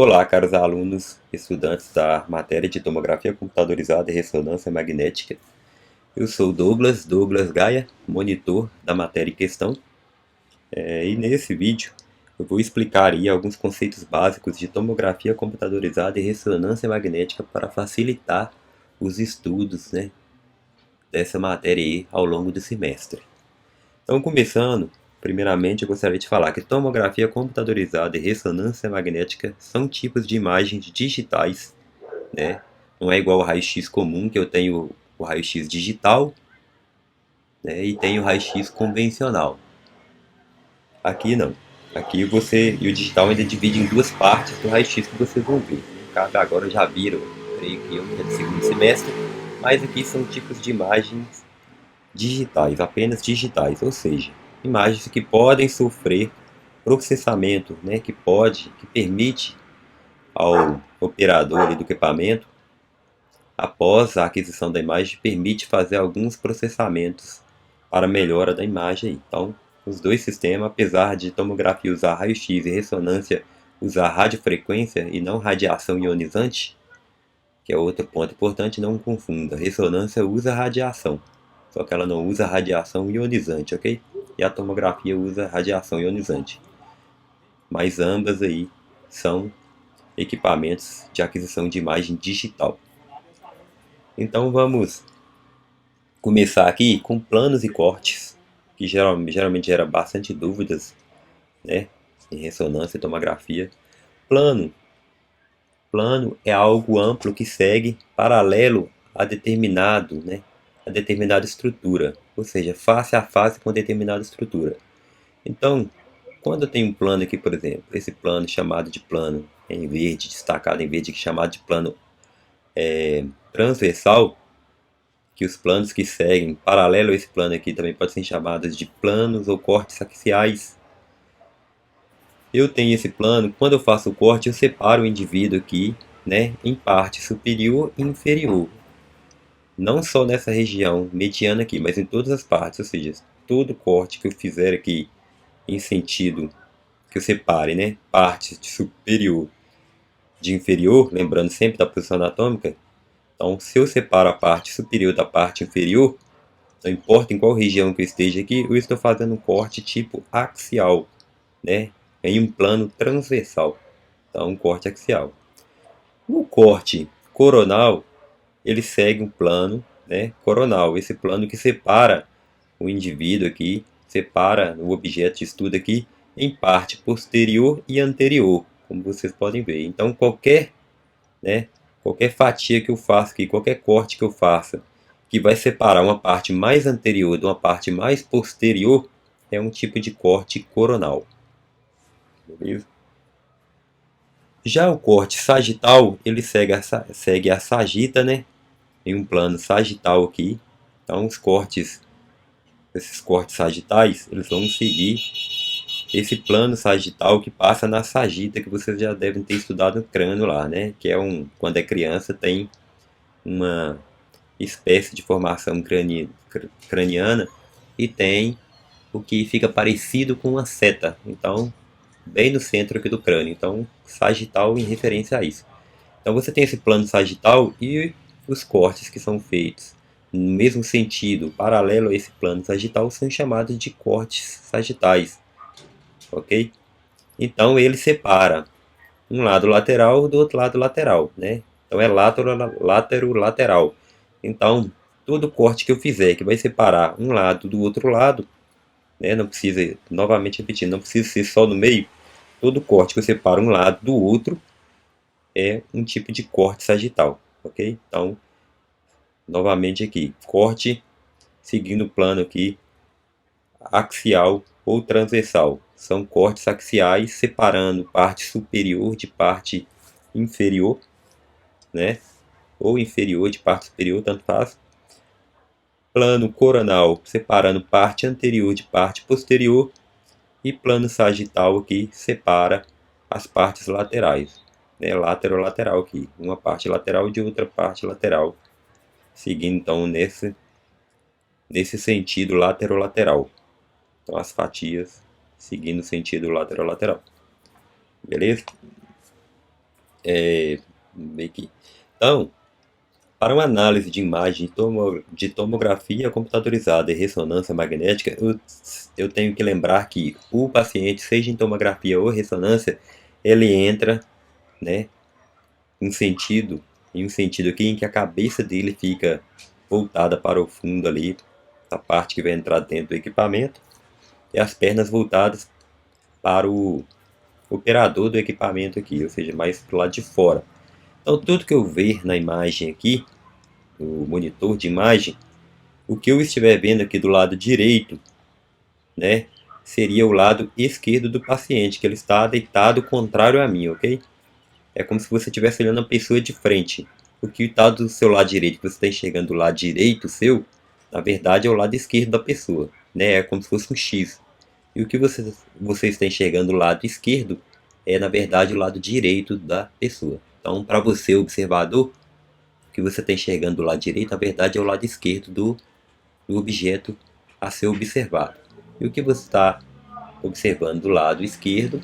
Olá, caros alunos, estudantes da matéria de tomografia computadorizada e ressonância magnética. Eu sou Douglas Gaia, monitor da matéria em questão. E nesse vídeo eu vou explicar aí alguns conceitos básicos de tomografia computadorizada e ressonância magnética para facilitar os estudos, dessa matéria aí ao longo do semestre. Então, começando, primeiramente eu gostaria de falar que tomografia computadorizada e ressonância magnética são tipos de imagens digitais, né? Não é igual ao raio-x comum, que eu tenho o raio-x digital, né? E tenho o raio-x convencional. Aqui não. Aqui você e o digital ainda divide em duas partes do raio-x que vocês vão ver. Cabe agora já viram, creio que eu que é do segundo semestre, mas aqui são tipos de imagens digitais, apenas digitais, ou seja, imagens que podem sofrer processamento, que permite ao operador ali do equipamento, após a aquisição da imagem, permite fazer alguns processamentos para melhora da imagem aí. Então, os dois sistemas, apesar de tomografia usar raio-x e ressonância usar radiofrequência e não radiação ionizante, que é outro ponto importante, não confunda. Ressonância usa radiação, só que ela não usa radiação ionizante, ok? E a tomografia usa radiação ionizante. Mas ambas aí são equipamentos de aquisição de imagem digital. Então vamos começar aqui com planos e cortes, que geralmente gera bastante dúvidas, né, em ressonância e tomografia. Plano. Plano é algo amplo que segue paralelo a a determinada estrutura, ou seja, face a face com determinada estrutura. Então, quando eu tenho um plano aqui, por exemplo, esse plano chamado de plano em verde, destacado em verde, chamado de plano transversal, que os planos que seguem paralelo a esse plano aqui também podem ser chamados de planos ou cortes axiais. Eu tenho esse plano, quando eu faço o corte, eu separo o indivíduo aqui, em parte superior e inferior. Não só nessa região mediana aqui, mas em todas as partes, ou seja, todo corte que eu fizer aqui em sentido que eu separe, parte de superior de inferior, lembrando sempre da posição anatômica. Então, se eu separo a parte superior da parte inferior, não importa em qual região que eu esteja aqui, eu estou fazendo um corte tipo axial, em um plano transversal. Então, um corte axial. No corte coronal, ele segue um plano, coronal. Esse plano que separa o indivíduo aqui, separa o objeto de estudo aqui em parte posterior e anterior, como vocês podem ver. Então, qualquer fatia que eu faça aqui, qualquer corte que eu faça, que vai separar uma parte mais anterior de uma parte mais posterior, é um tipo de corte coronal. Beleza? Já o corte sagital, ele segue a sagita, em um plano sagital aqui. Então, esses cortes sagitais, eles vão seguir esse plano sagital que passa na sagita, que vocês já devem ter estudado no crânio lá, que é quando é criança tem uma espécie de formação craniana e tem o que fica parecido com uma seta. Então, bem no centro aqui do crânio. Então, sagital em referência a isso. Então, você tem esse plano sagital e os cortes que são feitos no mesmo sentido, paralelo a esse plano sagital, são chamados de cortes sagitais, ok? Então, ele separa um lado lateral do outro lado lateral, Então, é látero-lateral. Então, todo corte que eu fizer que vai separar um lado do outro lado, não precisa, novamente repetindo, não precisa ser só no meio. Todo corte que eu separo um lado do outro é um tipo de corte sagital, ok? Então, novamente aqui, corte seguindo o plano aqui, axial ou transversal. São cortes axiais separando parte superior de parte inferior, ou inferior de parte superior, tanto faz. Plano coronal separando parte anterior de parte posterior e plano sagital aqui separa as partes laterais, lateral aqui, uma parte lateral de outra parte lateral, seguindo então nesse sentido lateral. Então as fatias seguindo o sentido lateral. Beleza? Meio que... Então, para uma análise de imagem de tomografia computadorizada e ressonância magnética, eu tenho que lembrar que o paciente, seja em tomografia ou ressonância, ele entra, né, em sentido, em um sentido aqui em que a cabeça dele fica voltada para o fundo ali, a parte que vai entrar dentro do equipamento, e as pernas voltadas para o operador do equipamento aqui, ou seja, mais para o lado de fora. Então, tudo que eu ver na imagem aqui, no monitor de imagem, o que eu estiver vendo aqui do lado direito, né, seria o lado esquerdo do paciente, que ele está deitado contrário a mim, ok? É como se você estivesse olhando a pessoa de frente. O que está do seu lado direito, que você está enxergando do lado direito seu, na verdade é o lado esquerdo da pessoa, né? É como se fosse um X. E o que você está enxergando do lado esquerdo é, na verdade, o lado direito da pessoa. Então, para você, observador, o que você está enxergando do lado direito, na verdade, é o lado esquerdo do objeto a ser observado. E o que você está observando do lado esquerdo,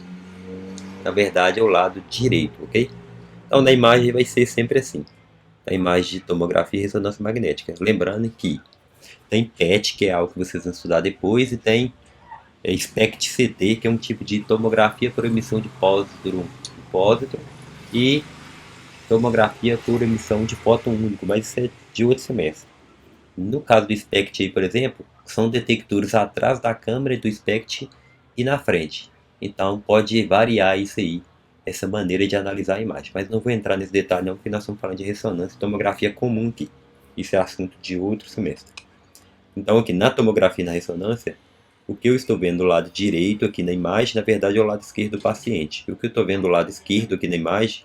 na verdade, é o lado direito, ok? Então, na imagem vai ser sempre assim. A imagem de tomografia e ressonância magnética. Lembrando que tem PET, que é algo que vocês vão estudar depois, e tem SPECT-CT, que é um tipo de tomografia por emissão de pósitron e tomografia por emissão de fóton único, mas isso é de outro semestre. No caso do SPECT aí, por exemplo, são detectores atrás da câmera do SPECT e na frente. Então pode variar isso aí, essa maneira de analisar a imagem. Mas não vou entrar nesse detalhe não, porque nós estamos falando de ressonância e tomografia comum aqui. Isso é assunto de outro semestre. Então aqui na tomografia e na ressonância, o que eu estou vendo do lado direito aqui na imagem, na verdade é o lado esquerdo do paciente. E o que eu estou vendo do lado esquerdo aqui na imagem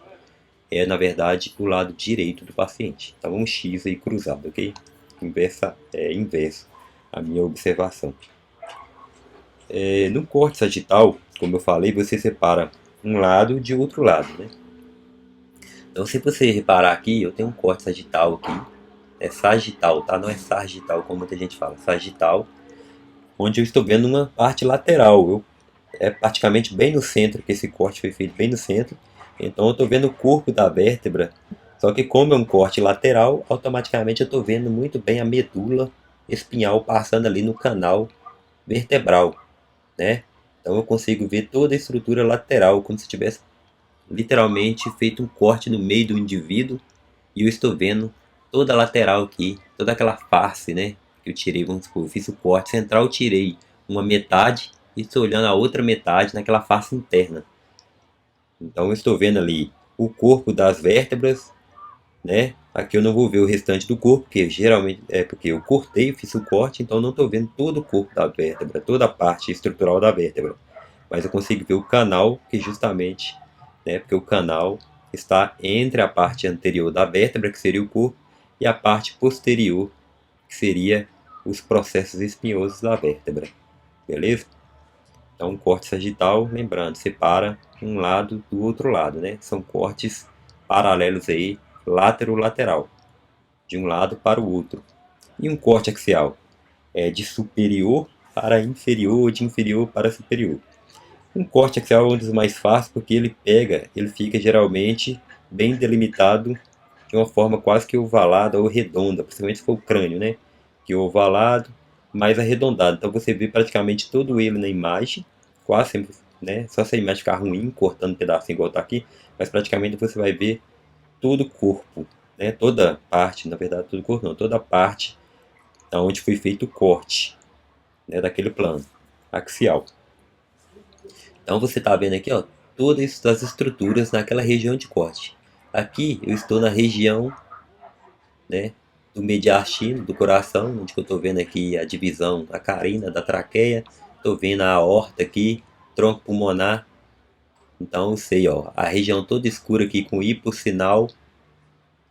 é, na verdade, o lado direito do paciente. Então um X aí cruzado, ok? Inverso a minha observação. No corte sagital, como eu falei, você separa um lado de outro lado, né? Então, se você reparar aqui, eu tenho um corte sagital aqui. É sagital, tá? Não é sagital, como muita gente fala. Sagital, onde eu estou vendo uma parte lateral. É praticamente bem no centro, que esse corte foi feito bem no centro. Então, eu estou vendo o corpo da vértebra. Só que como é um corte lateral, automaticamente eu estou vendo muito bem a medula espinhal passando ali no canal vertebral, né? Então eu consigo ver toda a estrutura lateral, como se tivesse literalmente feito um corte no meio do indivíduo, e eu estou vendo toda a lateral aqui, toda aquela face, né? Que eu tirei, vamos supor, eu fiz o corte central, tirei uma metade e estou olhando a outra metade naquela face interna. Então eu estou vendo ali o corpo das vértebras, né? Aqui eu não vou ver o restante do corpo, porque geralmente é porque eu cortei, fiz o corte, então não estou vendo todo o corpo da vértebra, toda a parte estrutural da vértebra. Mas eu consigo ver o canal, que justamente, né, porque o canal está entre a parte anterior da vértebra, que seria o corpo, e a parte posterior, que seria os processos espinhosos da vértebra. Beleza? Então, um corte sagital, lembrando, separa um lado do outro lado, né? São cortes paralelos aí, látero-lateral, de um lado para o outro. E um corte axial é de superior para inferior, de inferior para superior. Um corte axial é um dos mais fáceis porque ele fica geralmente bem delimitado de uma forma quase que ovalada ou redonda, principalmente se for o crânio, né? Que é ovalado, mais arredondado. Então você vê praticamente todo ele na imagem, quase sempre, né? Só se a imagem ficar ruim, cortando um pedacinho igual está aqui, mas praticamente você vai ver todo o corpo, né? Toda parte, na verdade, todo o corpo não, toda a parte onde foi feito o corte, né? Daquele plano axial. Então você está vendo aqui, ó, todas as estruturas naquela região de corte. Aqui eu estou na região, né, do mediastino, do coração, onde eu estou vendo aqui a divisão, a carina da traqueia, estou vendo a aorta aqui, tronco pulmonar. Então eu sei, ó, a região toda escura aqui com hipossinal,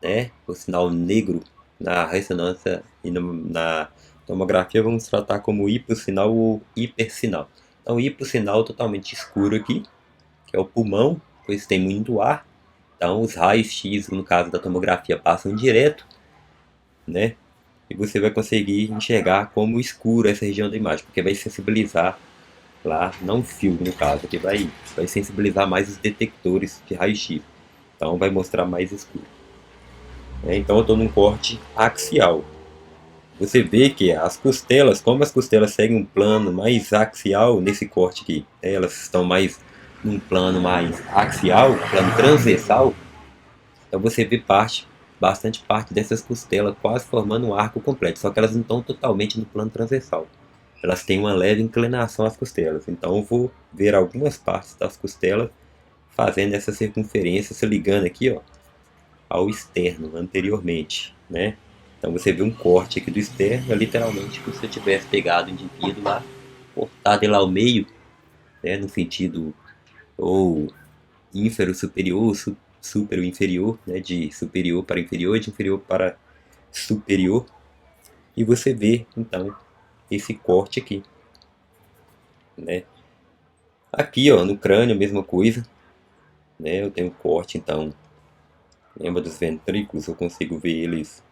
né, o sinal negro na ressonância e na tomografia vamos tratar como hipossinal ou hipersinal. Então hipossinal totalmente escuro aqui, que é o pulmão, pois tem muito ar. Então os raios X, no caso da tomografia, passam direto, né? E você vai conseguir enxergar como escuro essa região da imagem, porque vai sensibilizar lá, não o fio no caso, que vai sensibilizar mais os detectores de raio-x. Então vai mostrar mais escuro. Então eu estou num corte axial. Você vê que as costelas, como as costelas seguem um plano mais axial nesse corte aqui, elas estão mais num plano mais axial, plano transversal, então você vê bastante parte dessas costelas quase formando um arco completo, só que elas não estão totalmente no plano transversal. Elas têm uma leve inclinação às costelas, então eu vou ver algumas partes das costelas fazendo essa circunferência, se ligando aqui, ó, ao externo anteriormente, né? Então você vê um corte aqui do externo, é literalmente como se eu tivesse pegado o indivíduo lá, cortado ele ao meio, né, no sentido ou ínfero superior, super inferior, né, de superior para inferior, de inferior para superior, e você vê então esse corte aqui, né? Aqui, ó, no crânio, a mesma coisa, né? Eu tenho um corte, então, lembra dos ventrículos, eu consigo ver eles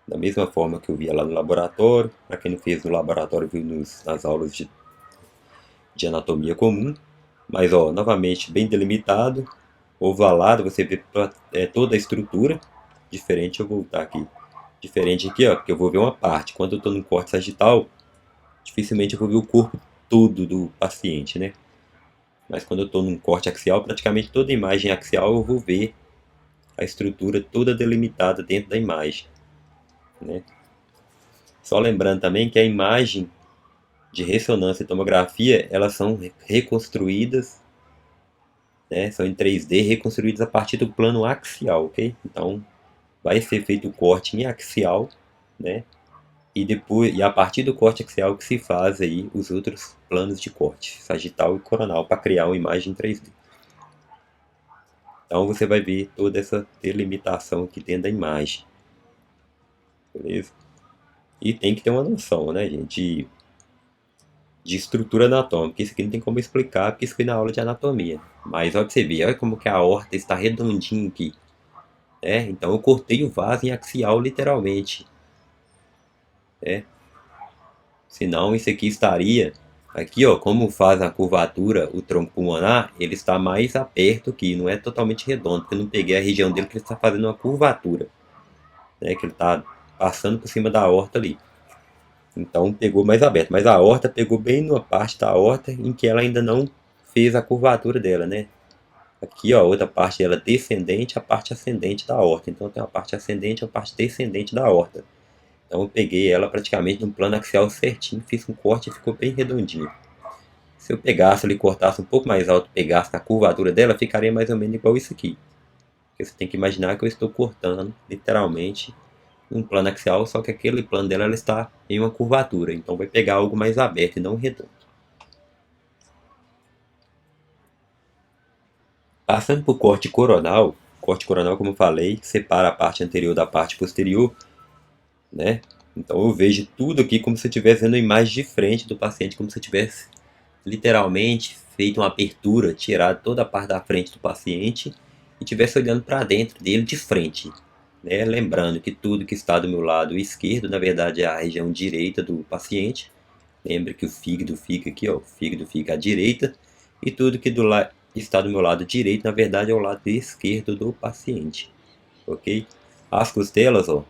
da mesma forma que eu via lá no laboratório. Para quem não fez no laboratório, viu nas aulas de anatomia comum. Mas, ó, novamente, bem delimitado, ovalado, você vê toda a estrutura. Diferente, eu vou voltar aqui. Diferente aqui, ó, porque eu vou ver uma parte. Quando eu estou no corte sagital, dificilmente eu vou ver o corpo todo do paciente, né? Mas quando eu estou num corte axial, praticamente toda a imagem axial eu vou ver a estrutura toda delimitada dentro da imagem, né? Só lembrando também que a imagem de ressonância e tomografia, elas são reconstruídas, né, são em 3D, reconstruídas a partir do plano axial, ok? Então, vai ser feito o corte em axial, né? E a partir do corte axial que se faz aí os outros planos de corte, sagital e coronal, para criar uma imagem em 3D. Então você vai ver toda essa delimitação aqui dentro da imagem, beleza? E tem que ter uma noção, né, gente, de estrutura anatômica. Isso aqui não tem como explicar, porque isso foi na aula de anatomia. Mas olha pra você ver, olha como que a aorta está redondinha aqui. Então eu cortei o vaso em axial literalmente. Né? Senão isso aqui estaria... Aqui, ó, como faz a curvatura, o tronco pulmonar, ele está mais aberto aqui, não é totalmente redondo, porque eu não peguei a região dele que ele está fazendo uma curvatura. Né? Que ele está passando por cima da aorta ali. Então pegou mais aberto, mas a aorta pegou bem numa parte da aorta em que ela ainda não fez a curvatura dela, né? Aqui, ó, outra parte dela descendente, a parte ascendente da aorta. Então tem uma parte ascendente e uma parte descendente da aorta. Então eu peguei ela praticamente no plano axial certinho, fiz um corte e ficou bem redondinho. Se eu pegasse ali, cortasse um pouco mais alto, pegasse na curvatura dela, ficaria mais ou menos igual isso aqui. Porque você tem que imaginar que eu estou cortando, literalmente, um plano axial, só que aquele plano dela ela está em uma curvatura, então vai pegar algo mais aberto e não redondo. Passando para o corte coronal, como eu falei, separa a parte anterior da parte posterior, né? Então eu vejo tudo aqui como se eu estivesse vendo a imagem de frente do paciente, como se eu tivesse literalmente feito uma abertura, tirado toda a parte da frente do paciente e estivesse olhando para dentro dele de frente. Né? Lembrando que tudo que está do meu lado esquerdo, na verdade, é a região direita do paciente. Lembre que o fígado fica aqui, ó, o fígado fica à direita, e tudo que está do meu lado direito, na verdade, é o lado esquerdo do paciente. Ok? As costelas, ó,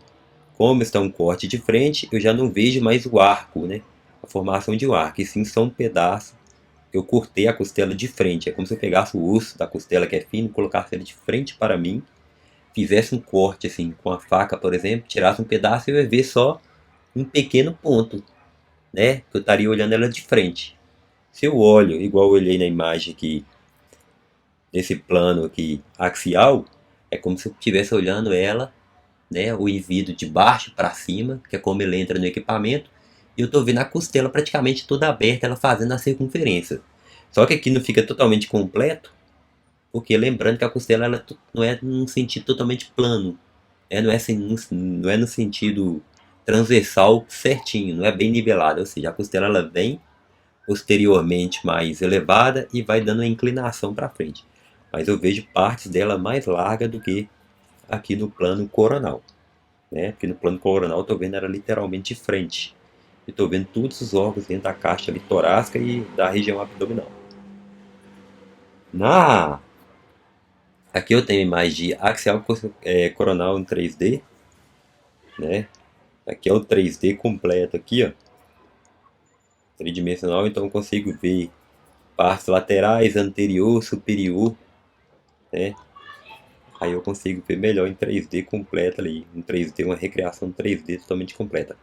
como está um corte de frente, eu já não vejo mais o arco, né? A formação de um arco, e sim só um pedaço. Eu cortei a costela de frente, é como se eu pegasse o osso da costela que é fino, colocasse ele de frente para mim, fizesse um corte assim com a faca, por exemplo, tirasse um pedaço e eu ia ver só um pequeno ponto, né? Que eu estaria olhando ela de frente. Se eu olho, igual eu olhei na imagem aqui, nesse plano aqui axial, é como se eu estivesse olhando ela, né? O indivíduo de baixo para cima, que é como ele entra no equipamento, e eu estou vendo a costela praticamente toda aberta, ela fazendo a circunferência. Só que aqui não fica totalmente completo, porque lembrando que a costela ela não é num sentido totalmente plano, não é, assim, não é no sentido transversal certinho, não é bem nivelada, ou seja, a costela ela vem posteriormente mais elevada e vai dando uma inclinação para frente. Mas eu vejo partes dela mais larga do que aqui no plano coronal. Né? Porque no plano coronal eu estou vendo ela literalmente de frente. E estou vendo todos os órgãos dentro da caixa ali, torácica e da região abdominal. Na Aqui eu tenho imagem de axial coronal em 3D, né? Aqui é o 3D completo aqui, ó, tridimensional, então eu consigo ver partes laterais, anterior, superior, né? Aí eu consigo ver melhor em 3D completo ali, em 3D, uma recriação 3D totalmente completa.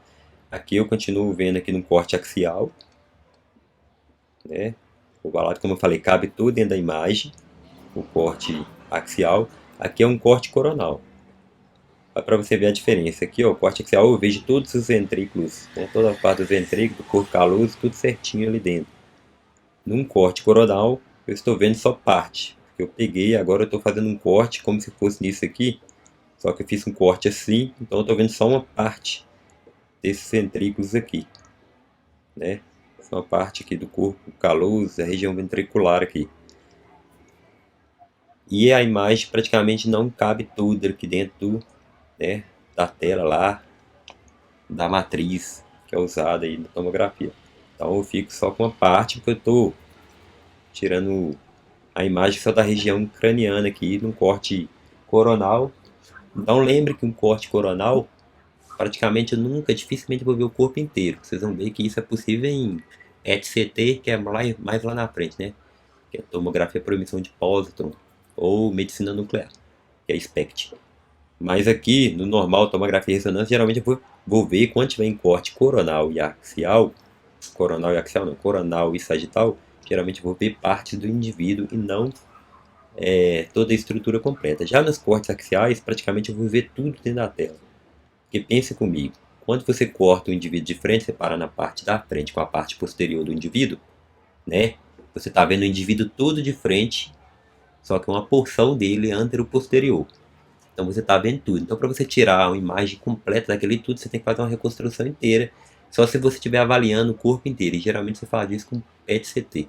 Aqui eu continuo vendo aqui no corte axial, né? O valado, como eu falei, cabe tudo dentro da imagem, o corte axial. Aqui é um corte coronal. Para você ver a diferença aqui, ó, o corte axial eu vejo todos os ventrículos, né? Toda a parte dos ventrículos, do corpo caloso, tudo certinho ali dentro. Num corte coronal, eu estou vendo só parte. Eu peguei, agora eu estou fazendo um corte como se fosse nisso aqui, só que eu fiz um corte assim, então eu estou vendo só uma parte desses ventrículos aqui, né? Só uma parte aqui do corpo caloso, a região ventricular aqui. E a imagem praticamente não cabe tudo aqui dentro né, da tela lá, da matriz que é usada aí na tomografia. Então eu fico só com uma parte porque eu estou tirando a imagem só da região craniana aqui, num corte coronal. Então lembre que um corte coronal, praticamente eu nunca, dificilmente vou ver o corpo inteiro. Vocês vão ver que isso é possível em ETCT, que é mais lá na frente, né? Que é tomografia por emissão de pósitron, ou medicina nuclear, que é SPECT. Mas aqui, no normal, tomografia e ressonância, geralmente eu vou ver quando tiver em corte coronal e axial não, coronal e sagital, geralmente eu vou ver parte do indivíduo e não toda a estrutura completa. Já nos cortes axiais, praticamente eu vou ver tudo dentro da tela. Porque pense comigo, quando você corta o indivíduo de frente, separando a parte da frente com a parte posterior do indivíduo, né? Você está vendo o indivíduo todo de frente, só que uma porção dele é antero-posterior. Então você está vendo tudo. Então para você tirar uma imagem completa daquele tudo, você tem que fazer uma reconstrução inteira. Só se você estiver avaliando o corpo inteiro. E geralmente você faz isso com PET-CT.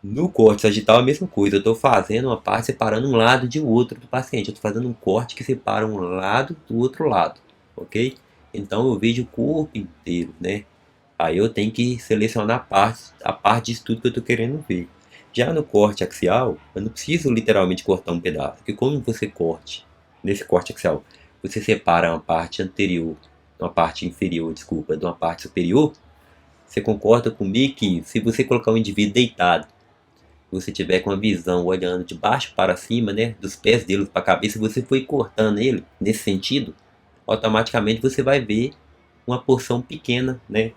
No corte sagital é a mesma coisa. Eu estou fazendo uma parte separando um lado de outro do paciente. Eu estou fazendo um corte que separa um lado do outro lado. Ok? Então eu vejo o corpo inteiro, né? Aí eu tenho que selecionar a parte disso tudo que eu estou querendo ver. Já no corte axial, eu não preciso literalmente cortar um pedaço, porque como você corte, nesse corte axial, você separa uma parte anterior, uma parte inferior, desculpa, de uma parte superior, você concorda comigo que se você colocar um indivíduo deitado, você tiver com a visão olhando de baixo para cima, né, dos pés dele para a cabeça, você foi cortando ele nesse sentido, automaticamente você vai ver uma porção pequena, né,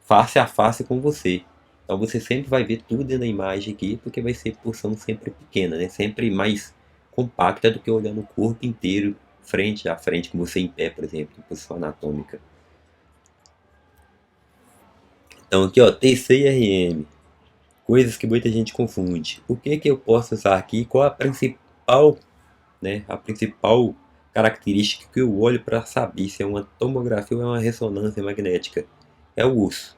face a face com você. Então você sempre vai ver tudo dentro da imagem aqui, porque vai ser porção sempre pequena, né? Sempre mais compacta do que olhando o corpo inteiro frente a frente, com você em pé, por exemplo, em posição anatômica. Então aqui, ó, TC e RM, coisas que muita gente confunde. O que que eu posso usar aqui? Qual a principal, né? A principal característica que eu olho para saber se é uma tomografia ou é uma ressonância magnética? É o osso,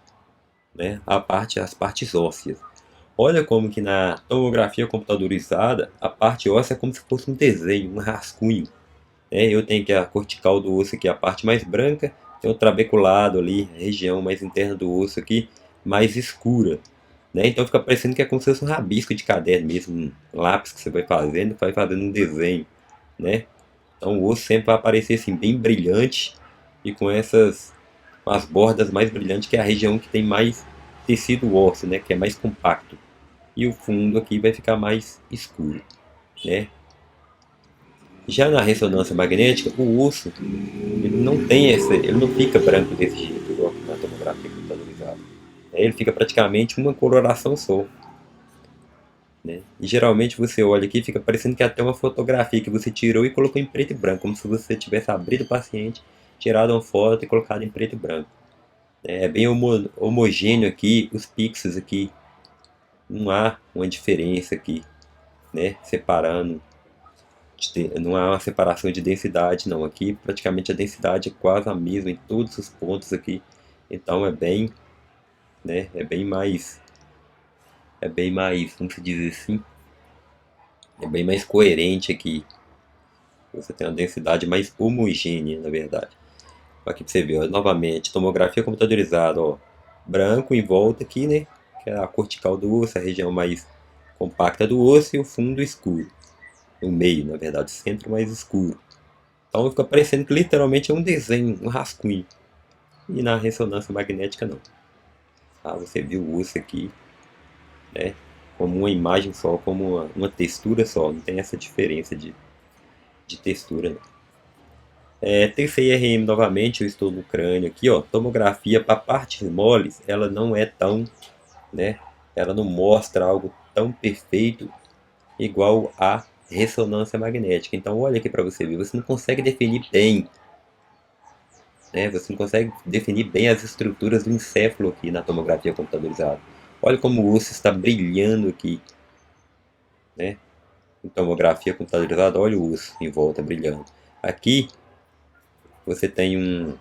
né? As partes ósseas. Olha como que na tomografia computadorizada, a parte óssea é como se fosse um desenho, um rascunho. Eu tenho aqui a cortical do osso, aqui a parte mais branca, tem o trabeculado ali, a região mais interna do osso aqui, mais escura. Então fica parecendo que é como se fosse um rabisco de caderno mesmo, um lápis que você vai fazendo um desenho. Né? Então o osso sempre vai aparecer assim, bem brilhante e com as bordas mais brilhantes, que é a região que tem mais tecido ósseo, né? Que é mais compacto, e o fundo aqui vai ficar mais escuro, né? Já na ressonância magnética, o osso ele não fica branco desse jeito, igual na tomografia computadorizada. Ele fica praticamente uma coloração só, né? E geralmente você olha aqui e fica parecendo que é até uma fotografia que você tirou e colocou em preto e branco, como se você tivesse abrido o paciente, tirado uma foto e colocado em preto e branco. É bem homogêneo aqui, os pixels aqui, não há uma diferença aqui, né? Separando, não há uma separação de densidade não, aqui praticamente a densidade é quase a mesma em todos os pontos aqui, então né, é bem mais, como se diz assim, é bem mais coerente aqui, você tem uma densidade mais homogênea na verdade. Aqui pra você ver, ó, novamente, tomografia computadorizada, ó, branco em volta aqui, né, que é a cortical do osso, a região mais compacta do osso, e o fundo escuro. no meio, na verdade, o centro mais escuro. Então fica parecendo que literalmente é um desenho, um rascunho. E na ressonância magnética não. Ah, você viu o osso aqui, né? Como uma imagem só, como uma textura só. Não tem essa diferença de textura, não. TCRM novamente, eu estou no crânio aqui, ó. Tomografia para partes moles, ela não é tão, né? Ela não mostra algo tão perfeito igual a ressonância magnética. Então olha aqui para você ver, você não consegue definir bem, né? Você não consegue definir bem as estruturas do encéfalo aqui na tomografia computadorizada. Olha como o osso está brilhando aqui, né? Em tomografia computadorizada, olha o osso em volta brilhando. Aqui você tem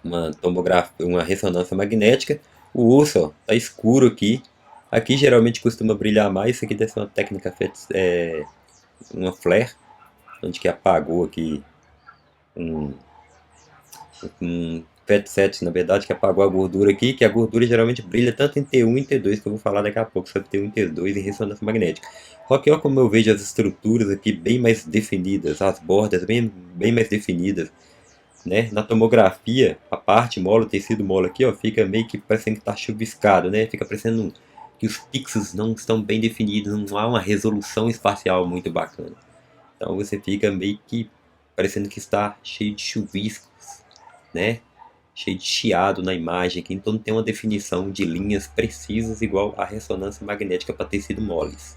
uma tomografia, uma ressonância magnética. O osso está escuro aqui. Aqui geralmente costuma brilhar mais. Isso aqui deve ser uma técnica, uma flare, onde que apagou aqui um PET 7, na verdade, que apagou a gordura aqui, que a gordura geralmente brilha tanto em T1 e T2, que eu vou falar daqui a pouco sobre T1 e T2 em ressonância magnética. Só que olha como eu vejo as estruturas aqui bem mais definidas, as bordas bem mais definidas, né? Na tomografia, a parte mola, o tecido mola aqui, ó, fica meio que parecendo que está chuviscado, né? Fica parecendo que os pixels não estão bem definidos, não há uma resolução espacial muito bacana. Então você fica meio que parecendo que está cheio de chuviscos, né? Cheio de chiado na imagem aqui, então não tem uma definição de linhas precisas igual a ressonância magnética para tecido moles,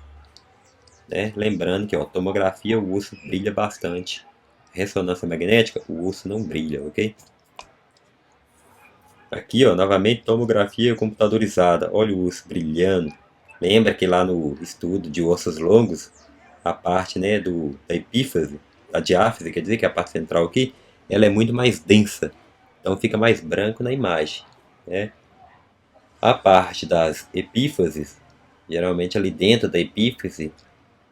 né? Lembrando que, ó, tomografia, o osso brilha bastante. Ressonância magnética, o osso não brilha, ok? Aqui, ó, novamente, tomografia computadorizada. Olha o osso brilhando. Lembra que lá no estudo de ossos longos, a parte, né, da epífise, a diáfise, quer dizer que é a parte central aqui, ela é muito mais densa. Então fica mais branco na imagem, né? A parte das epífases, geralmente ali dentro da epífise,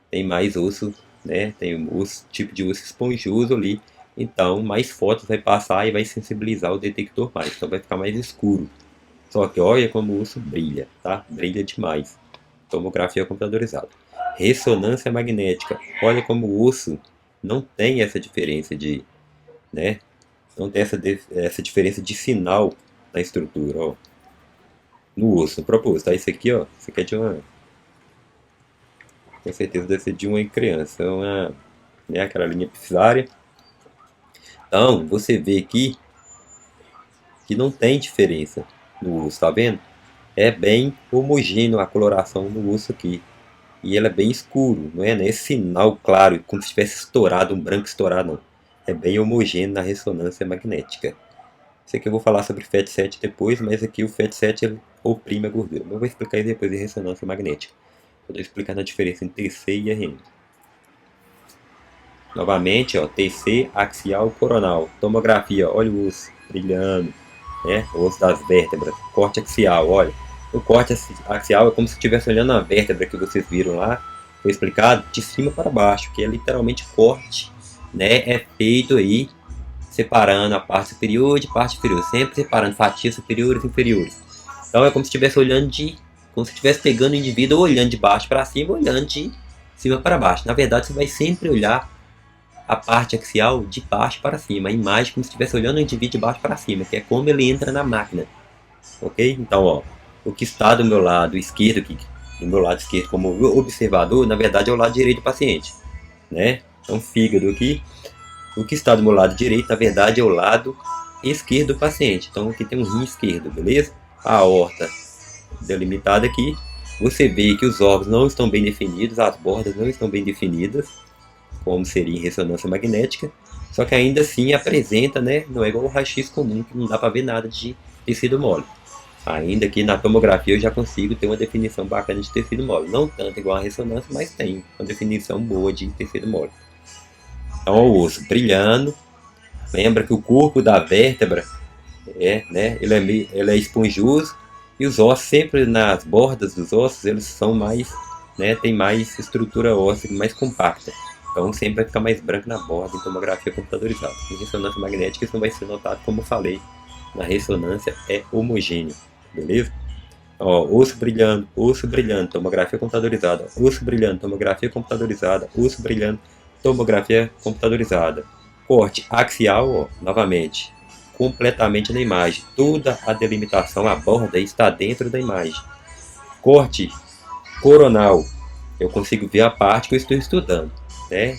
tem mais osso, né? Tem um tipo de osso esponjoso ali. Então mais fotos vai passar e vai sensibilizar o detector mais. Então vai ficar mais escuro. Só que olha como o osso brilha, tá? Brilha demais. Tomografia computadorizada. Ressonância magnética. Olha como o osso não tem essa diferença de, né? Não tem essa diferença de sinal na estrutura, ó. No osso, no propósito. Tá? Isso aqui, ó. Isso aqui é de uma. Com certeza deve ser de uma criança. Né, aquela linha epifisária. Então, você vê aqui que não tem diferença no osso, tá vendo? É bem homogêneo a coloração do osso aqui. E ele é bem escuro, não é? Não é esse sinal claro, como se tivesse estourado, um branco estourado, não. É bem homogêneo na ressonância magnética. Isso aqui eu vou falar sobre FET7 depois, mas aqui o FET7 ele oprime a gordura. Mas eu vou explicar isso depois em ressonância magnética. Eu estou explicando a diferença entre TC e RM. Novamente, ó, TC axial coronal. Tomografia, olha o osso brilhando, né? O osso das vértebras. Corte axial, olha. O corte axial é como se estivesse olhando a vértebra que vocês viram lá. Foi explicado de cima para baixo, que é literalmente corte, né? É feito aí separando a parte superior de parte inferior, sempre separando fatias superiores e inferiores. Então é como se estivesse olhando como se estivesse pegando o indivíduo olhando de baixo para cima, olhando de cima para baixo. Na verdade, você vai sempre olhar a parte axial de baixo para cima, a imagem como se estivesse olhando o indivíduo de baixo para cima, que é como ele entra na máquina, ok? Então, ó, o que está do meu lado esquerdo, aqui, do meu lado esquerdo como observador, na verdade é o lado direito do paciente, né? Então, fígado aqui. O que está do meu lado direito, na verdade, é o lado esquerdo do paciente. Então aqui tem um rim esquerdo, beleza? A aorta delimitada aqui. Você vê que os órgãos não estão bem definidos, as bordas não estão bem definidas, como seria em ressonância magnética. Só que ainda assim apresenta, né? Não é igual o raio-x comum, que não dá para ver nada de tecido mole. Ainda que na tomografia eu já consigo ter uma definição bacana de tecido mole. Não tanto igual a ressonância, mas tem uma definição boa de tecido mole. Então o osso brilhando. Lembra que o corpo da vértebra né, ele é esponjoso e os ossos sempre nas bordas dos ossos eles são mais, né, tem mais estrutura óssea mais compacta. Então sempre vai ficar mais branco na borda em tomografia computadorizada. Em ressonância magnética isso não vai ser notado, como eu falei. Na ressonância é homogêneo, beleza? Ó, osso brilhando, tomografia computadorizada, osso brilhando, tomografia computadorizada, osso brilhando, tomografia computadorizada. Corte axial, ó, novamente, completamente na imagem. Toda a delimitação, a borda está dentro da imagem. Corte coronal, eu consigo ver a parte que eu estou estudando, né?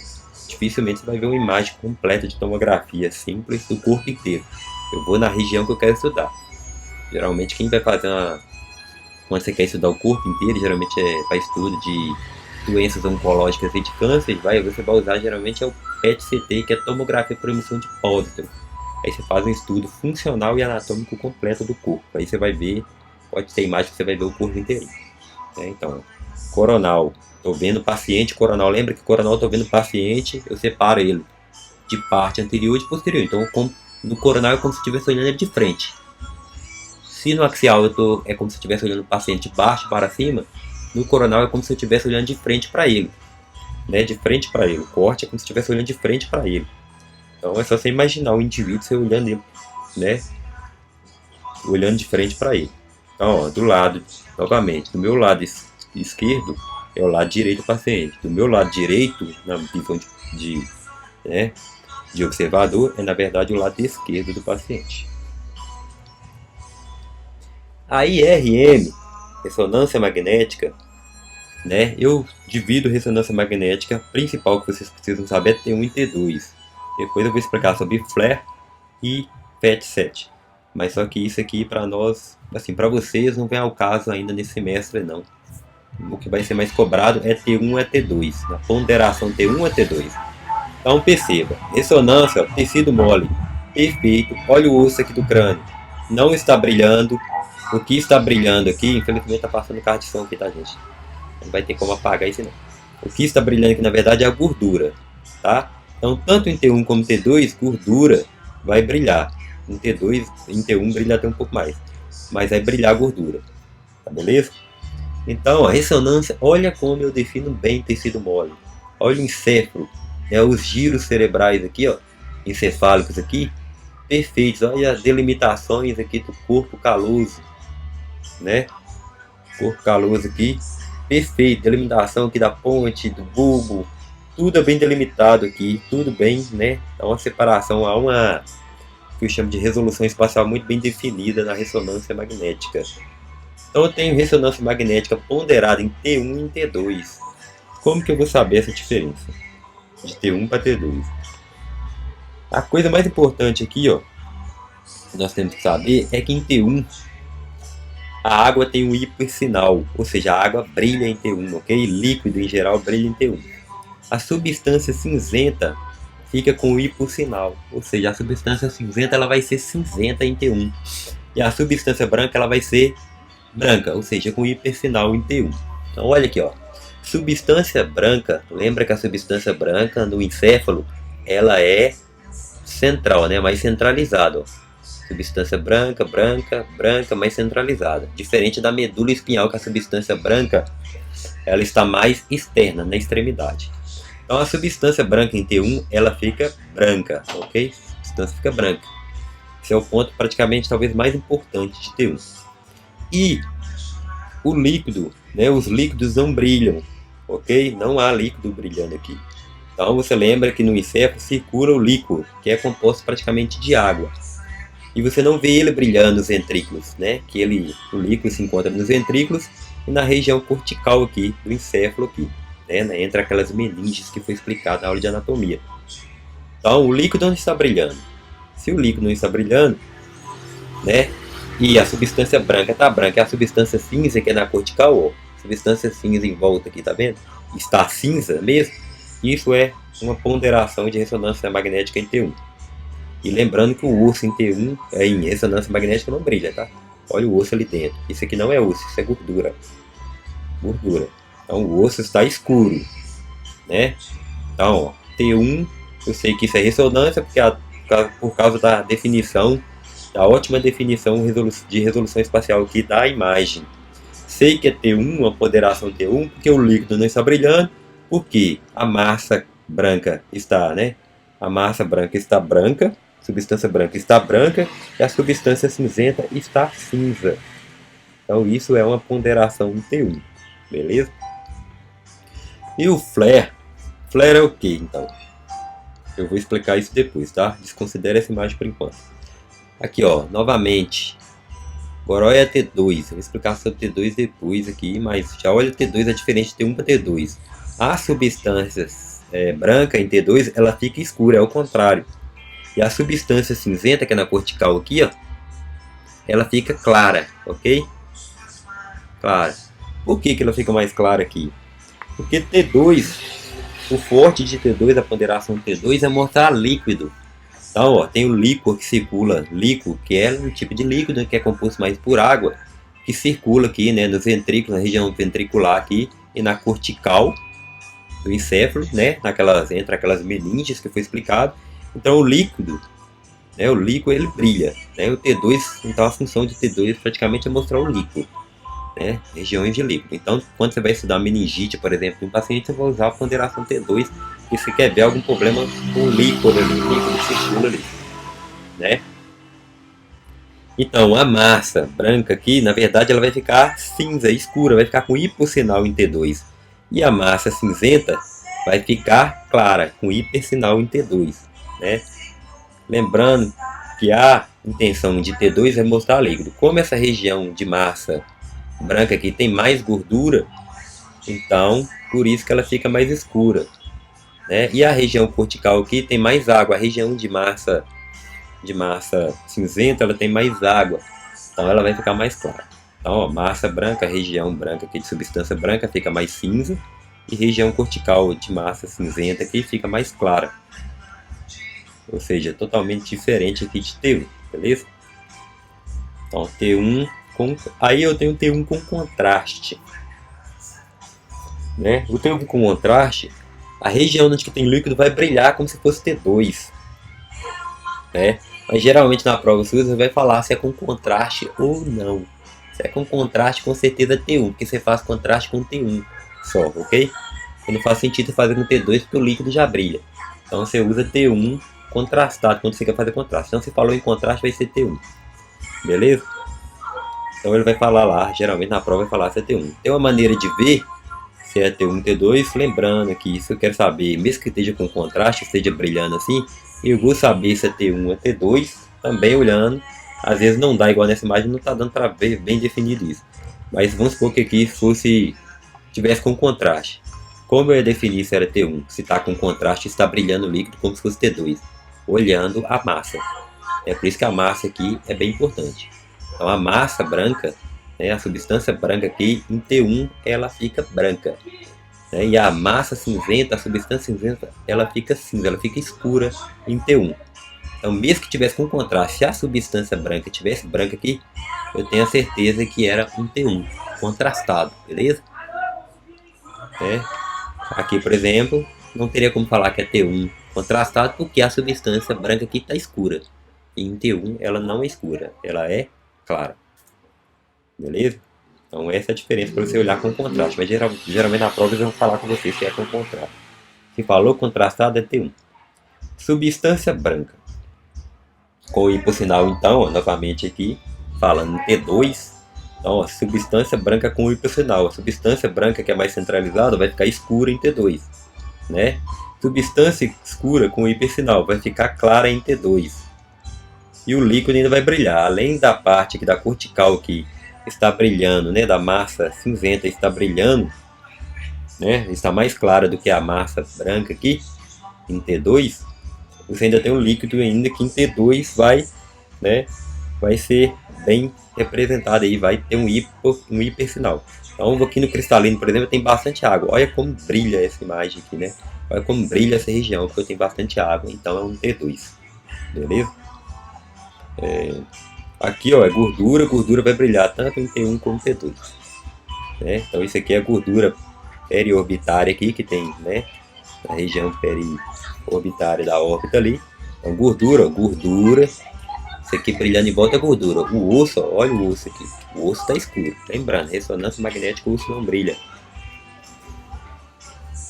Dificilmente você vai ver uma imagem completa de tomografia simples do corpo inteiro. Eu vou na região que eu quero estudar. Geralmente quem vai fazer quando você quer estudar o corpo inteiro, geralmente é para estudo de doenças oncológicas e de câncer, você vai usar geralmente é o PET-CT, que é tomografia por emissão de pósitron. Aí você faz um estudo funcional e anatômico completo do corpo. Aí você vai ver, pode ter imagem que você vai ver o corpo inteiro. Né? Então, coronal, estou vendo o paciente coronal. Lembra que coronal estou vendo o paciente, eu separo ele de parte anterior e de posterior. Então, no coronal é como se estivesse olhando ele de frente. Se no axial é como se eu estivesse olhando o paciente de baixo para cima, no coronal é como se eu estivesse olhando de frente para ele. Né? De frente para ele. O corte é como se eu estivesse olhando de frente para ele. Então é só você imaginar o indivíduo você olhando ele, né? Olhando de frente para ele. Então, ó, do lado, novamente, do meu lado esquerdo é o lado direito do paciente. Do meu lado direito, na visão né, de observador, é na verdade o lado esquerdo do paciente. A IRM, ressonância magnética, né? Eu divido ressonância magnética, principal que vocês precisam saber é T1 e T2. Depois eu vou explicar sobre FLAIR e PET-CT. Mas só que isso aqui para nós, assim, para vocês não vem ao caso ainda nesse semestre não. O que vai ser mais cobrado é T1 e T2, na ponderação T1 e T2. Então perceba, ressonância, ó, tecido mole, perfeito, olha o osso aqui do crânio, não está brilhando. O que está brilhando aqui, infelizmente está passando carro de som aqui, tá gente? Não vai ter como apagar isso não. O que está brilhando aqui na verdade é a gordura, tá? Então tanto em T1 como em T2, gordura vai brilhar. Em T2, em T1 brilha até um pouco mais, mas vai brilhar a gordura, tá beleza? Então a ressonância, olha como eu defino bem tecido mole. Olha o encéfalo, né, os giros cerebrais aqui, ó, encefálicos aqui, perfeitos. Olha as delimitações aqui do corpo caloso, né? Corpo caloso aqui, perfeito. Delimitação aqui da ponte, do bulbo, tudo é bem delimitado aqui, tudo bem, né? Há uma separação, há uma que eu chamo de resolução espacial muito bem definida na ressonância magnética. Então eu tenho ressonância magnética ponderada em T1 e em T2. Como que eu vou saber essa diferença de T1 para T2? A coisa mais importante aqui, ó, que nós temos que saber é que em T1 a água tem um hipersinal, ou seja, a água brilha em T1, ok? Líquido em geral brilha em T1. A substância cinzenta fica com o hipossinal, ou seja, a substância cinzenta ela vai ser cinzenta em T1 e a substância branca ela vai ser branca, ou seja, com hipersinal em T1. Então olha aqui, ó, substância branca, lembra que a substância branca no encéfalo ela é central, né, mais centralizada, ó. Substância branca, mais centralizada. Diferente da medula espinhal, que a substância branca ela está mais externa, na extremidade. Então a substância branca em T1 ela fica branca, ok? A substância fica branca. Esse é o ponto praticamente talvez mais importante de T1. E o líquido, né, os líquidos não brilham, ok? Não há líquido brilhando aqui. Então você lembra que no encéfalo circula o líquido, que é composto praticamente de água. E você não vê ele brilhando nos ventrículos, né? Que o líquido se encontra nos ventrículos e na região cortical aqui, do encéfalo aqui, né? Entre aquelas meninges que foi explicado na aula de anatomia. Então o líquido não está brilhando. Se o líquido não está brilhando, né? E a substância branca está branca, e a substância cinza que é na cortical, ó, substância cinza em volta aqui, tá vendo? Está cinza mesmo. Isso é uma ponderação de ressonância magnética em T1. E lembrando que o osso em T1, em ressonância magnética, não brilha, tá? Olha o osso ali dentro. Isso aqui não é osso, isso é gordura. Gordura. Então o osso está escuro, né? Então, ó, T1, eu sei que isso é ressonância, porque por causa da definição, da ótima definição de resolução espacial aqui da imagem. Sei que é T1, uma ponderação T1, porque o líquido não está brilhando, porque a massa branca está, né? A massa branca está branca, a substância branca está branca e a substância cinzenta está cinza. Então isso é uma ponderação T1, beleza? E o flare? Flare é o que então? Eu vou explicar isso depois, tá? Desconsidere essa imagem por enquanto. Aqui ó, novamente, agora olha T2, eu vou explicar sobre T2 depois aqui, mas já olha T2 é diferente de T1 para T2. As substâncias branca em T2, ela fica escura, é o contrário. E a substância cinzenta, que é na cortical aqui, ó, ela fica clara, ok? Clara. Por que ela fica mais clara aqui? Porque T2, o forte de T2, a ponderação T2 é mostrar líquido. Então, ó, tem o líquor que circula, líquor, que é um tipo de líquido que é composto mais por água, que circula aqui, né, nos ventrículos, na região ventricular aqui e na cortical do encéfalo, né, entre aquelas meninges que foi explicado. Então, o líquido, né, o líquor ele brilha, né, o T2, então a função de T2 praticamente é mostrar o líquor, né, regiões de líquido. Então, quando você vai estudar meningite, por exemplo, em um paciente, você vai usar a ponderação T2, se você quer ver algum problema com o líquor ali, o líquido que circula ali, né? Então, a massa branca aqui, na verdade, ela vai ficar cinza, escura, vai ficar com hipossinal em T2. E a massa cinzenta vai ficar clara, com hipersinal em T2, né? Lembrando que a intenção de T2 é mostrar líquido. Como essa região de massa branca aqui tem mais gordura, então por isso que ela fica mais escura, né? E a região cortical aqui tem mais água. A região de massa cinzenta ela tem mais água, então ela vai ficar mais clara. Então, ó, massa branca, região branca aqui de substância branca fica mais cinza, e região cortical de massa cinzenta aqui fica mais clara. Ou seja, totalmente diferente aqui de T1, beleza? Então, T1 aí eu tenho T1 com contraste, né? O T1 com contraste, a região onde tem líquido vai brilhar como se fosse T2, né? Mas geralmente na prova você vai falar se é com contraste ou não. Se é com contraste, com certeza é T1, porque você faz contraste com T1 só, ok? E não faz sentido fazer com T2 porque o líquido já brilha. Então você usa T1 contrastado quando você quer fazer contraste. Então se falou em contraste vai ser T1, beleza? Então ele vai falar lá, geralmente na prova vai falar se é T1. Tem uma maneira de ver se é T1, T2, lembrando que isso eu quero saber, mesmo que esteja com contraste, esteja brilhando assim, eu vou saber se é T1 ou T2, também olhando. Às vezes não dá, igual nessa imagem, não está dando para ver bem definido isso. Mas vamos supor que aqui tivesse com contraste. Como eu ia definir se era T1? Se está com contraste, está brilhando o líquido como se fosse T2, olhando a massa. É por isso que a massa aqui é bem importante. Então a massa branca, né, a substância branca aqui, em T1 ela fica branca. Né, e a massa cinzenta, a substância cinzenta, ela fica cinza, ela fica escura em T1. Então mesmo que tivesse com contraste, se a substância branca tivesse branca aqui, eu tenho a certeza que era um T1 contrastado, beleza? Aqui, por exemplo, não teria como falar que é T1 contrastado porque a substância branca aqui está escura. E em T1 ela não é escura, ela é clara. Beleza? Então essa é a diferença para você olhar com contraste. Mas geralmente na prova eles vão falar com você se é com contraste. Se falou contrastado é T1. Substância branca. Com o hipossinal então, ó, novamente aqui, falando T2. Então, ó, substância branca com hipossinal. A substância branca que é mais centralizada vai ficar escura em T2. Né? Substância escura com hipersinal vai ficar clara em T2. E o líquido ainda vai brilhar. Além da parte aqui da cortical que está brilhando, né, da massa cinzenta está brilhando, né, está mais clara do que a massa branca aqui em T2, você ainda tem um líquido ainda que em T2 vai ser bem representado aí, vai ter um hipersinal. Então aqui no cristalino, por exemplo, tem bastante água. Olha como brilha essa imagem aqui, né? Olha como brilha essa região, porque tem bastante água, então é um T2, beleza? Aqui ó, é gordura, gordura vai brilhar tanto em T1 como em T2. Né? Então isso aqui é a gordura periorbitária aqui, que tem, né, na região periorbitária da órbita ali. Então gordura, gordura. Isso aqui brilhando em volta é gordura. O osso, ó, olha o osso aqui. O osso está escuro. Lembrando, ressonância magnética, o osso não brilha.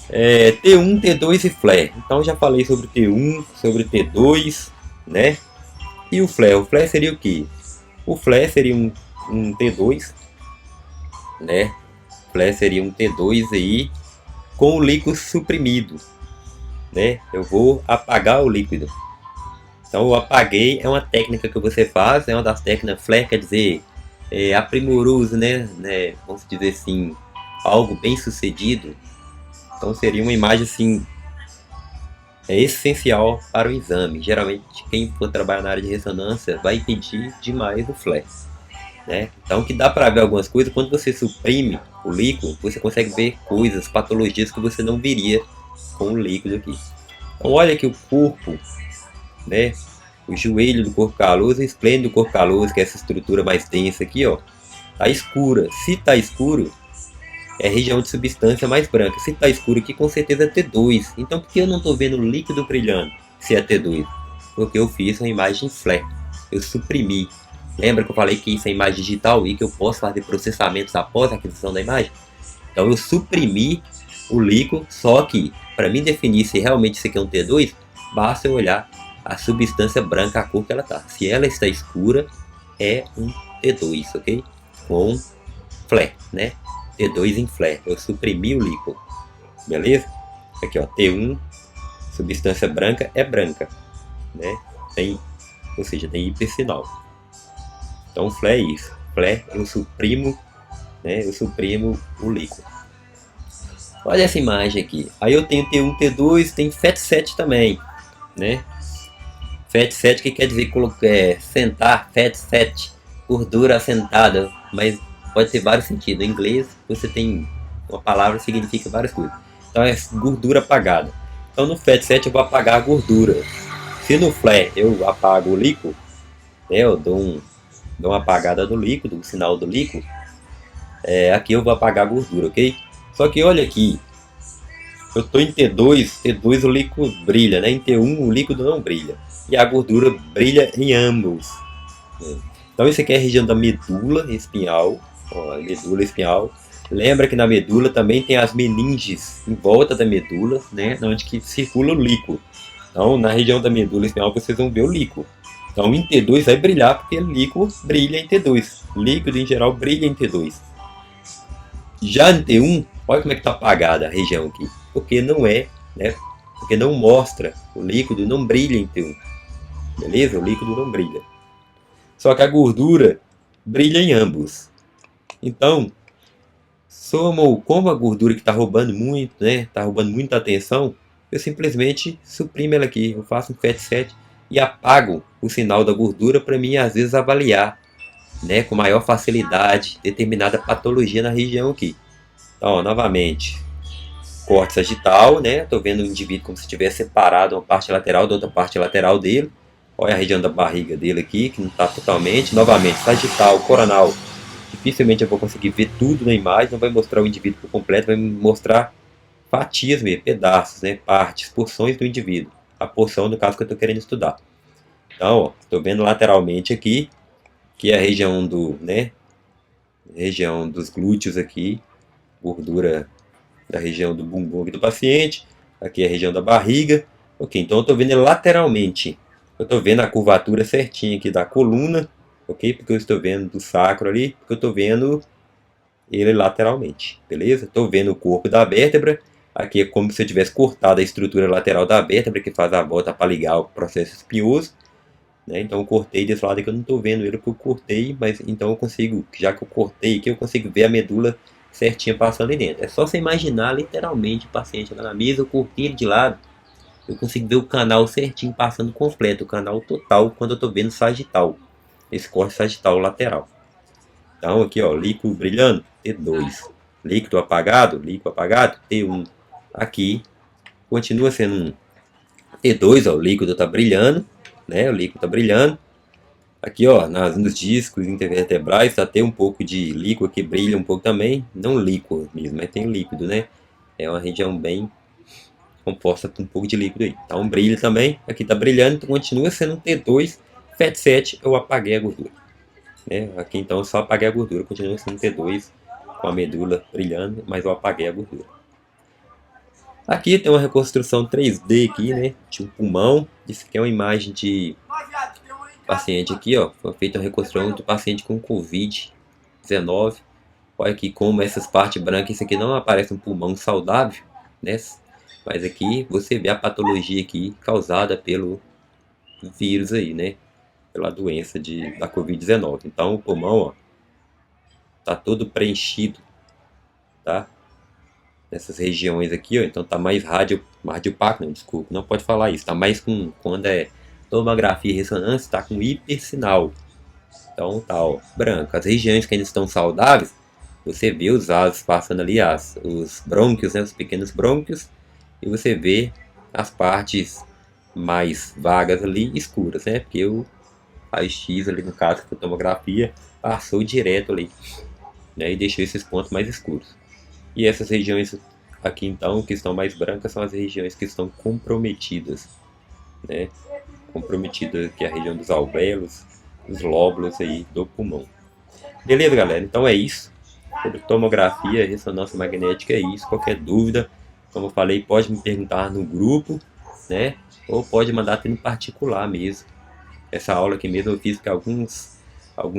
T1, T2 e flare. Então já falei sobre T1, sobre T2, né? E o flare? O flare seria o que? O flare seria um T2, né? Flare seria um T2 aí com o líquido suprimido, né? Eu vou apagar o líquido. Então o apaguei é uma técnica que você faz, é uma das técnicas flare, quer dizer, aprimoroso, né? Vamos dizer assim, algo bem sucedido. Então seria uma imagem assim, essencial para o exame. Geralmente quem for trabalhar na área de ressonância vai pedir demais o flare, né? Então que dá para ver algumas coisas, quando você suprime o líquido, você consegue ver coisas, patologias que você não veria com o líquido aqui. Então olha que o corpo, né? O joelho do corpo caloso e o esplêndido do corpo caloso, que é essa estrutura mais densa aqui, ó, tá escura. Se tá escuro, é região de substância mais branca. Se tá escuro aqui, com certeza é T2. Então por que eu não tô vendo líquido brilhando se é T2? Porque eu fiz uma imagem flare. Eu suprimi. Lembra que eu falei que isso é imagem digital e que eu posso fazer processamentos após a aquisição da imagem? Então eu suprimi o líquido, só que para mim definir se realmente isso aqui é um T2, basta eu olhar a substância branca, a cor que ela tá. Se ela está escura, é um T2, ok? Com flare, né? T2 em flare. Eu suprimi o líquido, beleza? Aqui, ó, T1, substância branca é branca, né? Ou seja, tem hipersinal. Então flare é isso. Flare eu suprimo, né? Eu suprimo o líquido. Olha essa imagem aqui. Aí eu tenho T1, T2, tem FAT7 também, né? FAT7 que quer dizer sentar, FAT7, gordura assentada, mas pode ter vários sentidos. Em inglês você tem uma palavra que significa várias coisas. Então é gordura apagada. Então no FAT7 eu vou apagar a gordura. Se no flare eu apago o líquido, né, eu dou uma apagada no líquido, o sinal do líquido, aqui eu vou apagar a gordura, ok? Só que olha aqui, eu estou em T2 o líquido brilha, né? Em T1 o líquido não brilha. E a gordura brilha em ambos. Então isso aqui é a região da medula espinhal. Ó, a medula espinhal. Lembra que na medula também tem as meninges em volta da medula, né? Onde que circula o líquido. Então na região da medula espinhal vocês vão ver o líquido. Então em T2 vai brilhar porque o líquido brilha em T2. Líquido em geral brilha em T2. Já em T1, olha como é que está apagada a região aqui. Porque não né? Porque não mostra. O líquido não brilha em T1. Beleza? O líquido não brilha. Só que a gordura brilha em ambos. Então, como a gordura que está roubando muito, né? Está roubando muita atenção, eu simplesmente suprimo ela aqui. Eu faço um FAT7 e apago o sinal da gordura para mim, às vezes, avaliar, né, com maior facilidade determinada patologia na região aqui. Então, ó, novamente, corte sagital, né? Estou vendo o indivíduo como se tivesse separado uma parte lateral da outra parte lateral dele. Olha a região da barriga dele aqui, que não está totalmente. Novamente, sagital, coronal. Dificilmente eu vou conseguir ver tudo na imagem, não vai mostrar o indivíduo por completo, vai mostrar fatias mesmo, pedaços, né? Partes, porções do indivíduo. A porção, no caso, que eu estou querendo estudar. Então, estou vendo lateralmente aqui, que é a região região dos glúteos aqui, gordura da região do bumbum aqui do paciente, aqui é a região da barriga. Ok, então eu estou vendo ele lateralmente. Eu estou vendo a curvatura certinha aqui da coluna, ok? Porque eu estou vendo do sacro ali, porque eu estou vendo ele lateralmente, beleza? Estou vendo o corpo da vértebra. Aqui é como se eu tivesse cortado a estrutura lateral da vértebra, que faz a volta para ligar o processo espinhoso, né? Então eu cortei desse lado aqui, eu não estou vendo ele porque eu cortei, mas então eu consigo, já que eu cortei aqui, eu consigo ver a medula certinha passando ali dentro. É só você imaginar literalmente o paciente lá na mesa, eu cortei ele de lado, eu consigo ver o canal certinho passando completo, o canal total, quando eu estou vendo sagital, esse corte sagital lateral. Então aqui, ó, líquido brilhando, T2. Líquido apagado, T1. Aqui continua sendo um T2, ó, o líquido está brilhando, né? O líquido está brilhando. Aqui, ó, nos discos intervertebrais tá tem um pouco de líquido que brilha um pouco também, não líquido mesmo, mas tem líquido, né? É uma região bem composta com um pouco de líquido aí. Então brilha também, aqui tá brilhando, então continua sendo um T2, FAT7 eu apaguei a gordura, né? Aqui então eu só apaguei a gordura, continua sendo um T2 com a medula brilhando, mas eu apaguei a gordura. Aqui tem uma reconstrução 3D aqui, né? De um pulmão, isso aqui é uma imagem de paciente aqui, ó, foi feita a reconstrução do paciente com Covid-19, Olha aqui como essas partes brancas, isso aqui não aparece um pulmão saudável, né? Mas aqui você vê a patologia aqui causada pelo vírus aí, né? Pela doença da Covid-19. Então o pulmão, ó, tá todo preenchido, tá? Nessas regiões aqui, ó, então tá mais opaco, não, desculpa, não pode falar isso, tá mais com, quando é tomografia e ressonância, tá com hipersinal, então tá, ó, branco. As regiões que ainda estão saudáveis, você vê os vasos passando ali, os brônquios, né, os pequenos brônquios, e você vê as partes mais vagas ali, escuras, né, porque o raio-x ali, no caso da tomografia, passou direto ali, né, e deixou esses pontos mais escuros. E essas regiões aqui então, que estão mais brancas, são as regiões que estão comprometidas, né? Comprometida que é a região dos alvéolos, os lóbulos aí do pulmão. Beleza, galera? Então é isso. Sobre tomografia e ressonância magnética é isso. Qualquer dúvida, como eu falei, pode me perguntar no grupo, né? Ou pode mandar até no particular mesmo. Essa aula aqui mesmo eu fiz que alguns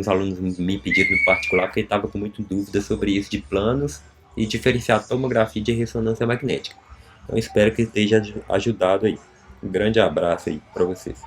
alunos me pediram no particular porque estava com muita dúvida sobre isso de planos e diferenciar tomografia de ressonância magnética. Então espero que esteja ajudado aí. Um grande abraço aí para vocês.